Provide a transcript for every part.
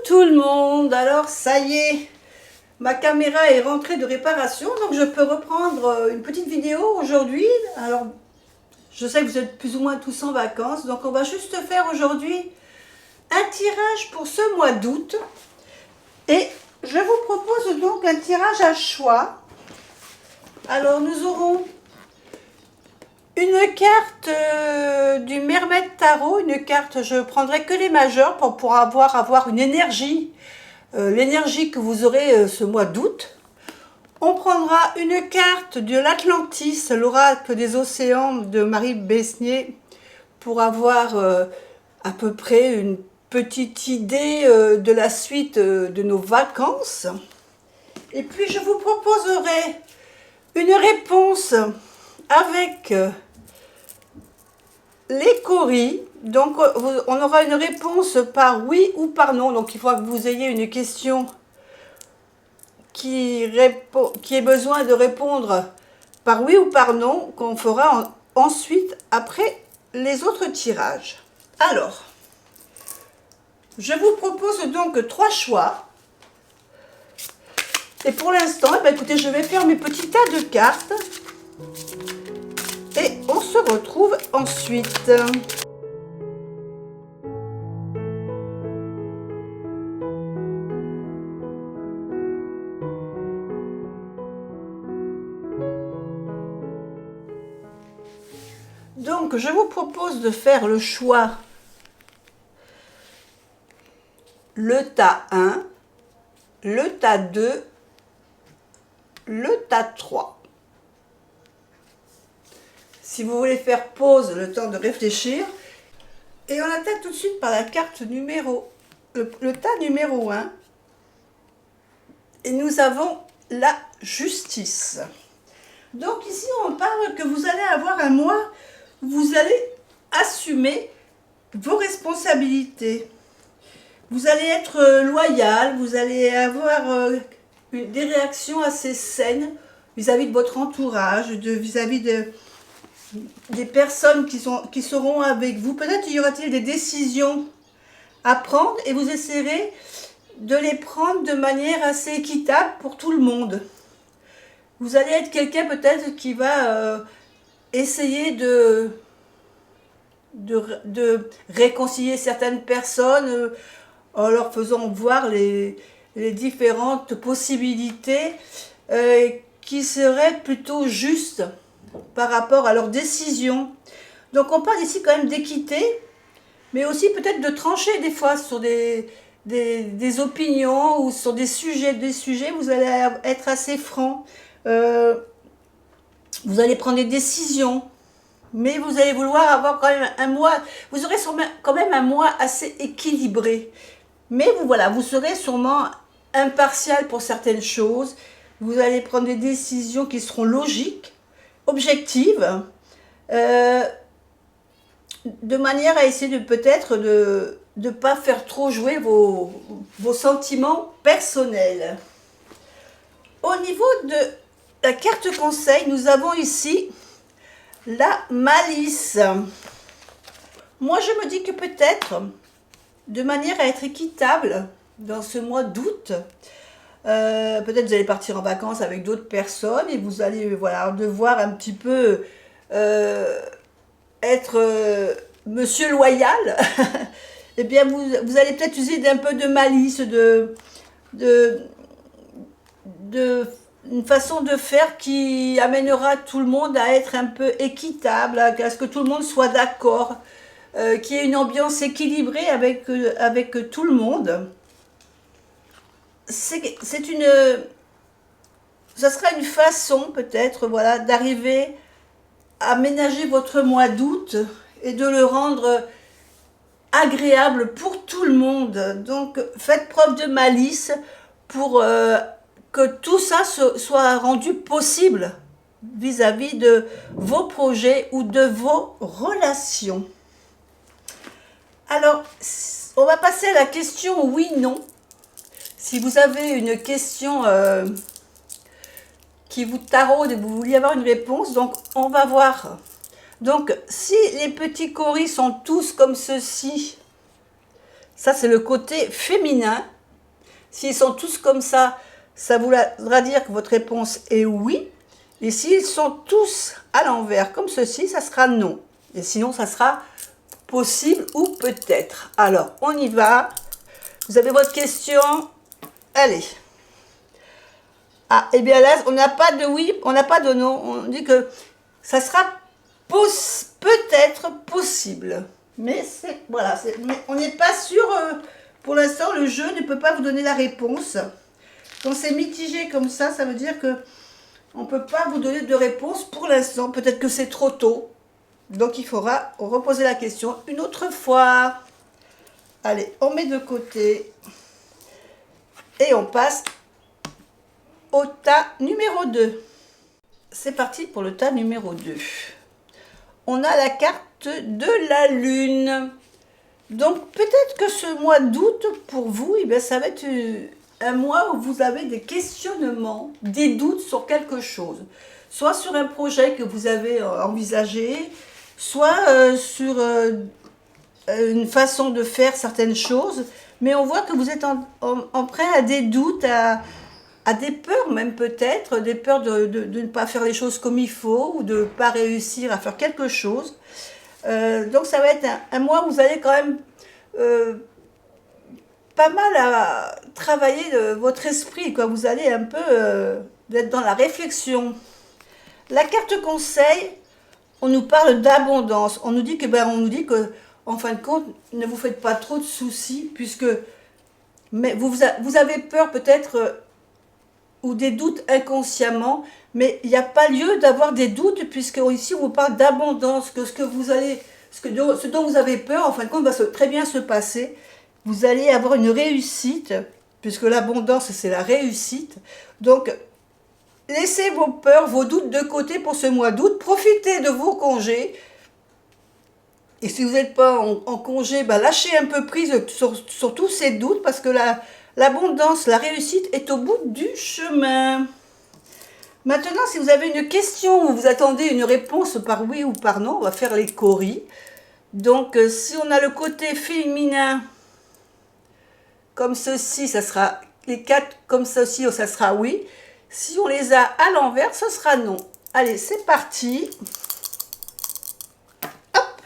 tout le monde, alors ça y est, ma caméra est rentrée de réparation, donc je peux reprendre une petite vidéo aujourd'hui. Alors je sais que vous êtes plus ou moins tous en vacances, donc on va juste faire aujourd'hui un tirage pour ce mois d'août. Et je vous propose donc un tirage à choix. Alors nous aurons une carte du Mermaid Tarot, une carte, je prendrai que les majeurs pour avoir une énergie, l'énergie que vous aurez ce mois d'août. On prendra une carte de l'Atlantis, l'oracle des océans de Marie Besnier, pour avoir à peu près une petite idée de la suite de nos vacances. Et puis je vous proposerai une réponse avec les coris. Donc on aura une réponse par oui ou par non. Donc il faut que vous ayez une question qui ait besoin de répondre par oui ou par non, qu'on fera ensuite après les autres tirages. Alors, je vous propose donc 3 choix. Et pour l'instant, écoutez, je vais faire mes petits tas de cartes. Et on se retrouve ensuite. Donc, je vous propose de faire le choix, le tas 1, le tas 2, le tas 3. Si vous voulez faire pause, le temps de réfléchir. Et on attaque tout de suite par la carte numéro, le tas numéro 1. Et nous avons la justice. Donc ici, on parle que vous allez avoir un mois où vous allez assumer vos responsabilités. Vous allez être loyal, vous allez avoir des réactions assez saines vis-à-vis de votre entourage, vis-à-vis des personnes qui seront avec vous. Peut-être y aura-t-il des décisions à prendre et vous essaierez de les prendre de manière assez équitable pour tout le monde. Vous allez être quelqu'un peut-être qui va essayer de réconcilier certaines personnes en leur faisant voir les différentes possibilités qui seraient plutôt justes par rapport à leurs décisions. Donc on parle ici quand même d'équité, mais aussi peut-être de trancher des fois sur des opinions ou sur des sujets, vous allez être assez franc. Vous allez prendre des décisions, mais vous allez vouloir avoir quand même un mois, vous aurez quand même un mois assez équilibré. Mais vous serez sûrement impartial pour certaines choses. Vous allez prendre des décisions qui seront logiques, objectives, de manière à essayer peut-être de ne pas faire trop jouer vos sentiments personnels. Au niveau de la carte conseil, nous avons ici la malice. Moi, je me dis que peut-être, de manière à être équitable dans ce mois d'août, peut-être vous allez partir en vacances avec d'autres personnes et vous allez devoir un petit peu être monsieur loyal. Eh bien, vous allez peut-être user d'un peu de malice, une façon de faire qui amènera tout le monde à être un peu équitable, à ce que tout le monde soit d'accord, qu'il y ait une ambiance équilibrée avec tout le monde. Ça sera une façon peut-être d'arriver à ménager votre mois d'août et de le rendre agréable pour tout le monde. Donc faites preuve de malice pour que tout ça soit rendu possible vis-à-vis de vos projets ou de vos relations. Alors, on va passer à la question oui-non. Si vous avez une question qui vous taraude et vous vouliez avoir une réponse, donc on va voir. Donc, si les petits coris sont tous comme ceci, ça c'est le côté féminin. S'ils sont tous comme ça voudra dire que votre réponse est oui. Et s'ils sont tous à l'envers, comme ceci, ça sera non. Et sinon, ça sera possible ou peut-être. Alors, on y va. Vous avez votre question. Allez. Ah, et bien là, on n'a pas de oui, on n'a pas de non. On dit que ça sera peut-être possible. Mais voilà, mais on n'est pas sûr. Pour l'instant, le jeu ne peut pas vous donner la réponse. Quand c'est mitigé comme ça veut dire que on ne peut pas vous donner de réponse pour l'instant. Peut-être que c'est trop tôt. Donc, il faudra reposer la question une autre fois. Allez, on met de côté. Et on passe au tas numéro 2. C'est parti pour le tas numéro 2. On a la carte de la lune. Donc, peut-être que ce mois d'août, pour vous, eh bien, ça va être un mois où vous avez des questionnements, des doutes sur quelque chose. Soit sur un projet que vous avez envisagé, soit sur une façon de faire certaines choses. Mais on voit que vous êtes emprunt à des doutes, à des peurs même peut-être, des peurs de ne pas faire les choses comme il faut ou de ne pas réussir à faire quelque chose. Donc ça va être un mois où vous allez quand même pas mal à travailler votre esprit, quoi. Vous allez un peu être dans la réflexion. La carte conseil, on nous parle d'abondance. On nous dit que, en fin de compte, ne vous faites pas trop de soucis, puisque mais vous avez peur peut-être ou des doutes inconsciemment, mais il n'y a pas lieu d'avoir des doutes, puisque ici on vous parle d'abondance, que ce dont vous avez peur, en fin de compte, va très bien se passer. Vous allez avoir une réussite, puisque l'abondance, c'est la réussite. Donc, laissez vos peurs, vos doutes de côté pour ce mois d'août. Profitez de vos congés. Et si vous n'êtes pas en congé, lâchez un peu prise sur tous ces doutes, parce que l'abondance, la réussite est au bout du chemin. Maintenant, si vous avez une question ou vous attendez une réponse par oui ou par non, on va faire les coris. Donc, si on a le côté féminin, comme ceci, ça sera les 4 comme ceci, ça sera oui. Si on les a à l'envers, ce sera non. Allez, c'est parti. Hop.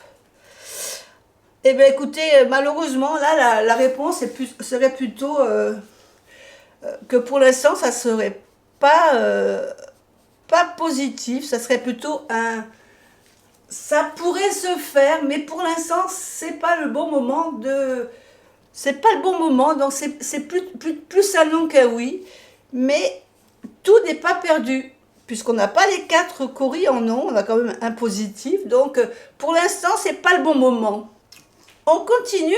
Eh bien, écoutez, malheureusement, là, la réponse serait plutôt que pour l'instant, ça ne serait pas positif. Ça serait plutôt ça pourrait se faire, mais pour l'instant, c'est pas le bon moment c'est pas le bon moment, donc c'est plus un non qu'un oui, mais tout n'est pas perdu, puisqu'on n'a pas les 4 coris en non, on a quand même un positif, donc pour l'instant, c'est pas le bon moment. On continue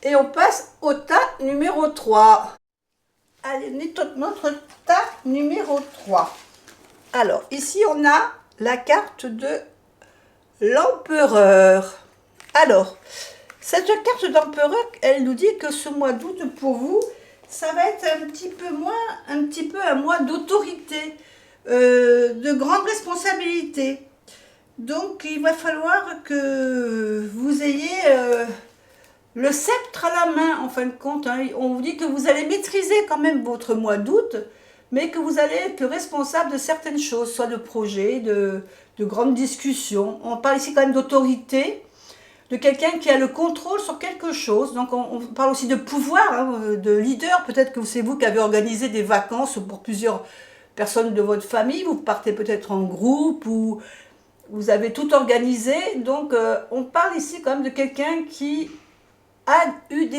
et on passe au tas numéro 3. Allez, notre tas numéro 3. Alors, ici, on a la carte de l'empereur. Alors, cette carte d'empereur, elle nous dit que ce mois d'août, pour vous, ça va être un petit peu un mois d'autorité, de grande responsabilité. Donc, il va falloir que vous ayez le sceptre à la main, en fin de compte. Hein. On vous dit que vous allez maîtriser quand même votre mois d'août, mais que vous allez être le responsable de certaines choses, soit de projets, de grandes discussions. On parle ici quand même d'autorité, de quelqu'un qui a le contrôle sur quelque chose. Donc on parle aussi de pouvoir, hein, de leader. Peut-être que c'est vous qui avez organisé des vacances pour plusieurs personnes de votre famille. Vous partez peut-être en groupe ou vous avez tout organisé. Donc on parle ici quand même de quelqu'un qui a eu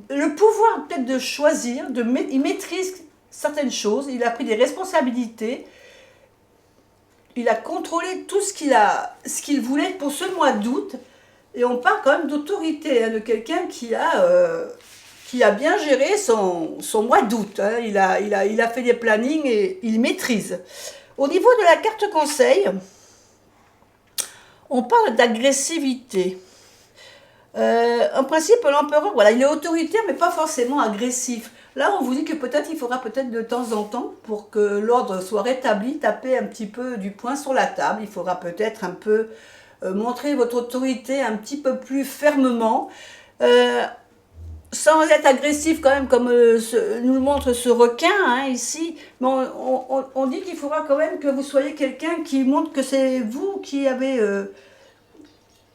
le pouvoir peut-être de choisir, il maîtrise certaines choses, il a pris des responsabilités, il a contrôlé tout ce qu'il voulait pour ce mois d'août. Et on parle quand même d'autorité, hein, de quelqu'un qui a bien géré son mois d'août. Hein. Il a fait des plannings et il maîtrise. Au niveau de la carte conseil, on parle d'agressivité. En principe, l'empereur, voilà, il est autoritaire, mais pas forcément agressif. Là, on vous dit que peut-être il faudra peut-être de temps en temps, pour que l'ordre soit rétabli, taper un petit peu du poing sur la table. Il faudra peut-être un peu montrer votre autorité un petit peu plus fermement. sans être agressif quand même, comme nous le montre ce requin hein, ici, mais on dit qu'il faudra quand même que vous soyez quelqu'un qui montre que c'est vous qui avez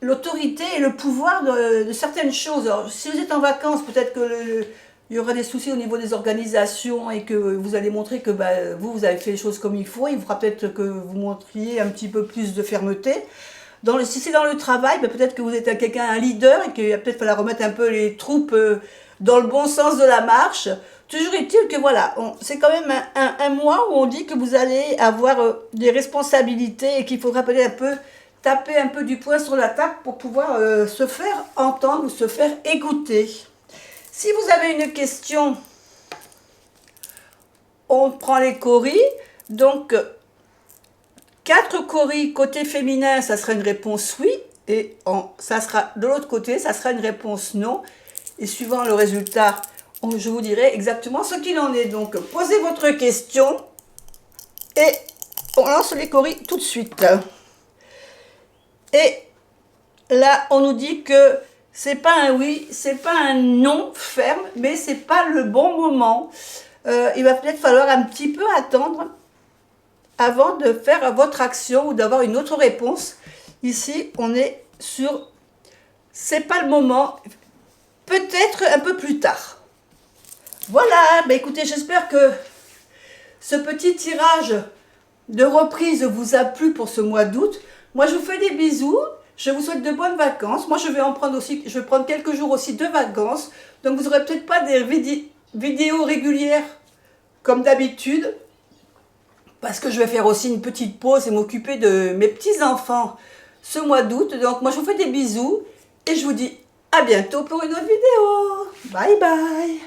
l'autorité et le pouvoir de certaines choses. Alors, si vous êtes en vacances, peut-être que il y aura des soucis au niveau des organisations et que vous allez montrer que vous avez fait les choses comme il faut. Il faudra peut-être que vous montriez un petit peu plus de fermeté. Si c'est dans le travail, peut-être que vous êtes quelqu'un, un leader, et qu'il va peut-être falloir remettre un peu les troupes dans le bon sens de la marche. Toujours est-il que voilà, c'est quand même un mois où on dit que vous allez avoir des responsabilités et qu'il faudra peut-être un peu taper un peu du poing sur la table pour pouvoir se faire entendre ou se faire écouter. Si vous avez une question, on prend les coris. Donc, 4 coris côté féminin, ça sera une réponse oui. Et ça sera de l'autre côté, ça sera une réponse non. Et suivant le résultat, je vous dirai exactement ce qu'il en est. Donc, posez votre question et on lance les coris tout de suite. Et là, on nous dit que c'est pas un oui, c'est pas un non ferme, mais c'est pas le bon moment. Il va peut-être falloir un petit peu attendre avant de faire votre action ou d'avoir une autre réponse. Ici, on est sur c'est pas le moment, peut-être un peu plus tard. Voilà, écoutez, j'espère que ce petit tirage de reprise vous a plu pour ce mois d'août. Moi, je vous fais des bisous. Je vous souhaite de bonnes vacances. Moi, je vais prendre quelques jours aussi de vacances. Donc, vous n'aurez peut-être pas des vidéos régulières comme d'habitude. Parce que je vais faire aussi une petite pause et m'occuper de mes petits-enfants ce mois d'août. Donc, moi, je vous fais des bisous. Et je vous dis à bientôt pour une autre vidéo. Bye bye.